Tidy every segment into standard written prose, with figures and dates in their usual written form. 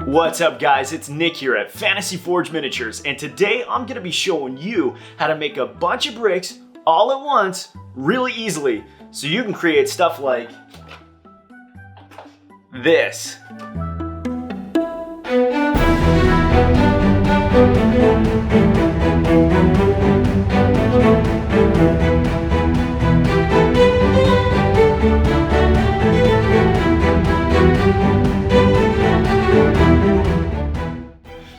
What's up guys, it's Nick here at Fantasy Forge Miniatures, and today I'm going to be showing you how to make a bunch of bricks all at once really easily so you can create stuff like this.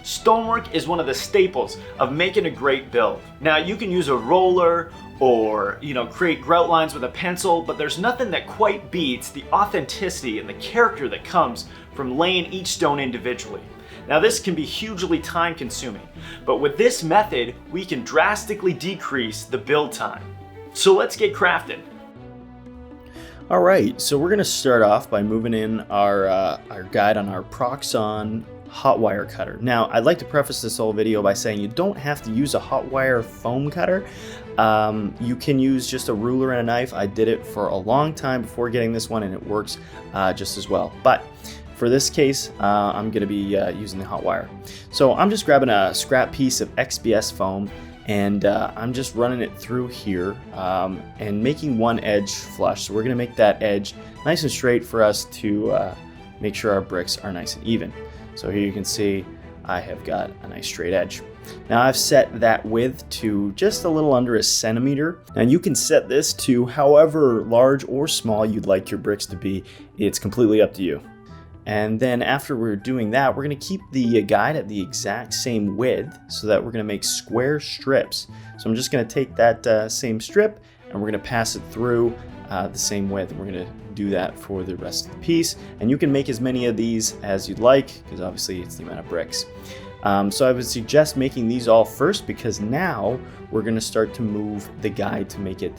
Stonework is one of the staples of making a great build. Now you can use a roller or create grout lines with a pencil, but there's nothing that quite beats the authenticity and the character that comes from laying each stone individually. Now this can be hugely time consuming, but with this method we can drastically decrease the build time. So let's get crafting. Alright, so we're going to start off by moving in our guide on our Proxxon hot wire cutter. Now, I'd like to preface this whole video by saying you don't have to use a hot wire foam cutter. You can use just a ruler and a knife. I did it for a long time before getting this one and it works just as well. But for this case, I'm going to be using the hot wire. So I'm just grabbing a scrap piece of XPS foam and I'm just running it through here and making one edge flush. So we're going to make that edge nice and straight for us to make sure our bricks are nice and even. So here you can see I have got a nice straight edge. Now I've set that width to just a little under a centimeter. And you can set this to however large or small you'd like your bricks to be. It's completely up to you. And then after we're doing that, we're going to keep the guide at the exact same width so that we're going to make square strips. So I'm just going to take that same strip and we're going to pass it through the same width. We're going to do that for the rest of the piece, and you can make as many of these as you'd like because obviously it's the amount of bricks. So I would suggest making these all first because now we're going to start to move the guide to make it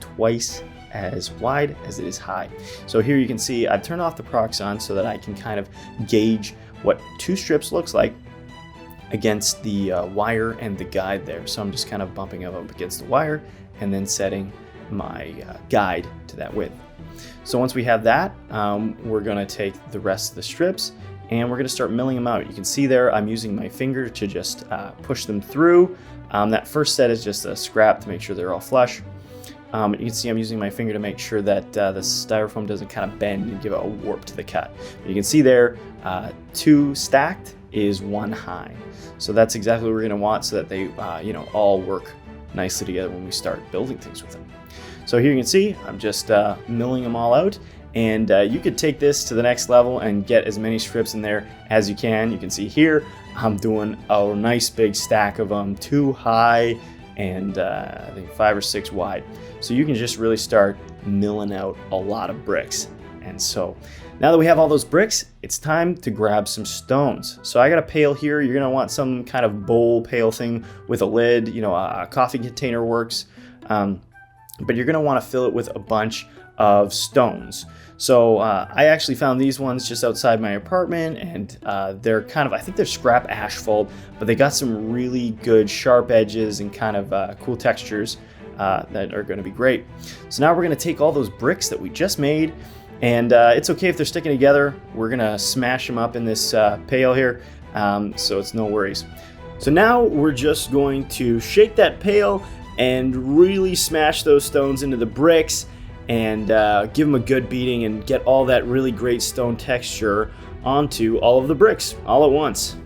twice as wide as it is high. So here you can see I've turned off the Proxxon so that I can kind of gauge what two strips looks like against the wire and the guide there. So I'm just kind of bumping them up against the wire and then setting my guide to that width. So once we have that, we're going to take the rest of the strips and we're going to start milling them out. You can see there I'm using my finger to just push them through. That first set is just a scrap to make sure they're all flush. You can see I'm using my finger to make sure that the styrofoam doesn't kind of bend and give it a warp to the cut. But you can see there, 2 stacked is 1 high. So that's exactly what we're going to want so that they all work nicely together when we start building things with them. So here you can see I'm just milling them all out, and you could take this to the next level and get as many strips in there as you can. You can see here I'm doing a nice big stack of them, 2 high and I think 5 or 6 wide. So you can just really start milling out a lot of bricks. And so now that we have all those bricks, it's time to grab some stones. So I got a pail here. You're gonna want some kind of bowl pail thing with a lid, a coffee container works. But you're going to want to fill it with a bunch of stones. So I actually found these ones just outside my apartment, and they're kind of, I think they're scrap asphalt, but they got some really good sharp edges and kind of cool textures that are going to be great. So now we're going to take all those bricks that we just made, and it's okay if they're sticking together. We're going to smash them up in this pail here, so it's no worries. So now we're just going to shake that pail and really smash those stones into the bricks and give them a good beating and get all that really great stone texture onto all of the bricks all at once.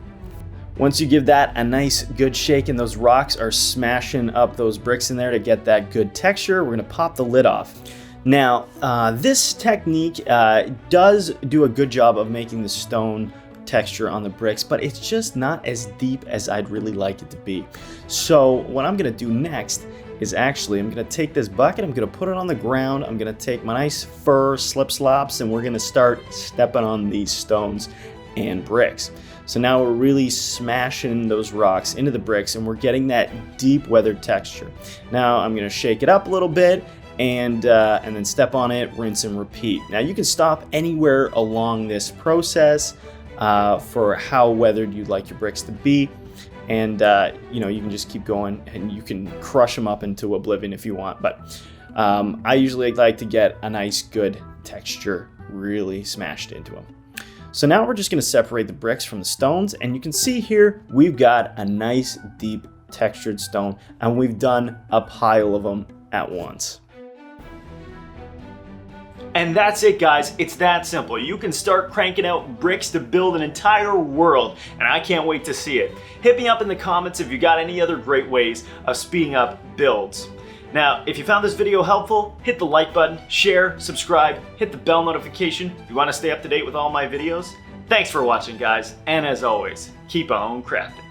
Once you give that a nice good shake and those rocks are smashing up those bricks in there to get that good texture, we're going to pop the lid off. Now, this technique does do a good job of making the stone texture on the bricks, but it's just not as deep as I'd really like it to be. So what I'm going to do next is actually I'm going to take this bucket, I'm going to put it on the ground, I'm going to take my nice fur slip slops, and we're going to start stepping on these stones and bricks. So now we're really smashing those rocks into the bricks and we're getting that deep weathered texture. Now I'm going to shake it up a little bit and then step on it, rinse and repeat. Now you can stop anywhere along this process for how weathered you'd like your bricks to be, and you can just keep going and you can crush them up into oblivion if you want, but I usually like to get a nice good texture really smashed into them. So now we're just going to separate the bricks from the stones, and you can see here we've got a nice deep textured stone, and we've done a pile of them at once. And that's it, guys. It's that simple. You can start cranking out bricks to build an entire world, and I can't wait to see it. Hit me up in the comments if you got any other great ways of speeding up builds. Now, if you found this video helpful, hit the like button, share, subscribe, hit the bell notification if you want to stay up to date with all my videos. Thanks for watching, guys, and as always, keep on crafting.